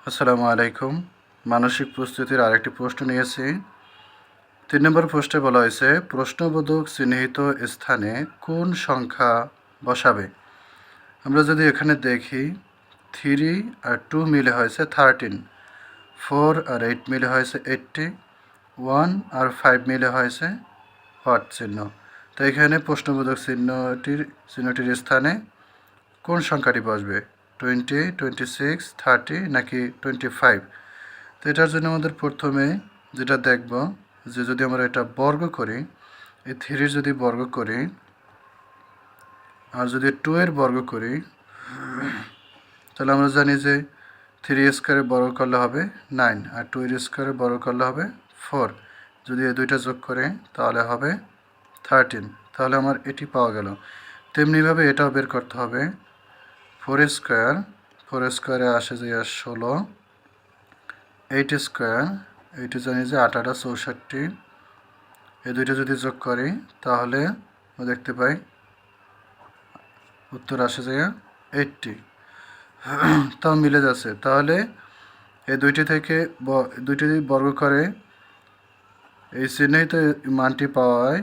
আসসালামু আলাইকুম। মানসিক প্রস্তুতির আরেকটি প্রশ্ন নিয়েছি। ৩ নম্বর প্রশ্নে বলা হয়েছে প্রশ্নবোধক চিহ্নিত স্থানে কোন সংখ্যা বসাবে। আমরা যদি এখানে দেখি 3 আর 2 মিলে হয়েছে 13, 4 আর 8 মিলে হয়েছে 80, 1 আর 5 মিলে হয়েছে হট চিহ্ন। তো এখানে প্রশ্নবোধক চিহ্নটির স্থানে কোন সংখ্যাটি বসবে, 20, 26, 30 নাকি 25? তো এটার জন্য আমাদের প্রথমে যেটা দেখব যে যদি আমরা এটা বর্গ করি, এই 3 যদি বর্গ করি আর যদি 2 এর বর্গ করি, তাহলে আমরা জানি যে 3 স্কোয়ারের বর্গ করলে হবে 9 আর 2 এর স্কোয়ারের বর্গ করলে হবে 4। যদি এই দুইটা যোগ করে তাহলে হবে 13। তাহলে আমার এটি পাওয়া গেল। তেমনিভাবে এটাও বের করতে হবে। 4 স্কোয়ারে আসে যে 16, 8 স্কোয়ার, এইটা জানি যে 8 8 64, এই দুইটা যদি যোগ করি তাহলে দেখতে পাই উত্তর আসে যে 80। তাও মিলে যাচ্ছে। তাহলে এই দুইটি থেকে দুইটি যদি বর্গ করে এই চিহ্নিত মানটি পাওয়ায়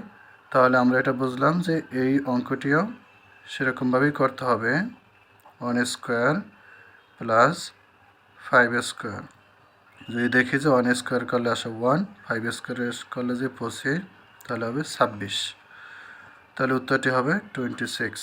তাহলে আমরা এটা বুঝলাম যে এই অঙ্কটিও সেরকমভাবেই করতে হবে। 1 স্কোয়ার প্লাস 5 স্কোয়ার। যদি দেখি যে 1 স্কোয়ার করলে আসে 1, 5 স্কোয়ার করলে যে 25, তাহলে হবে 26। তাহলে উত্তরটি হবে 26।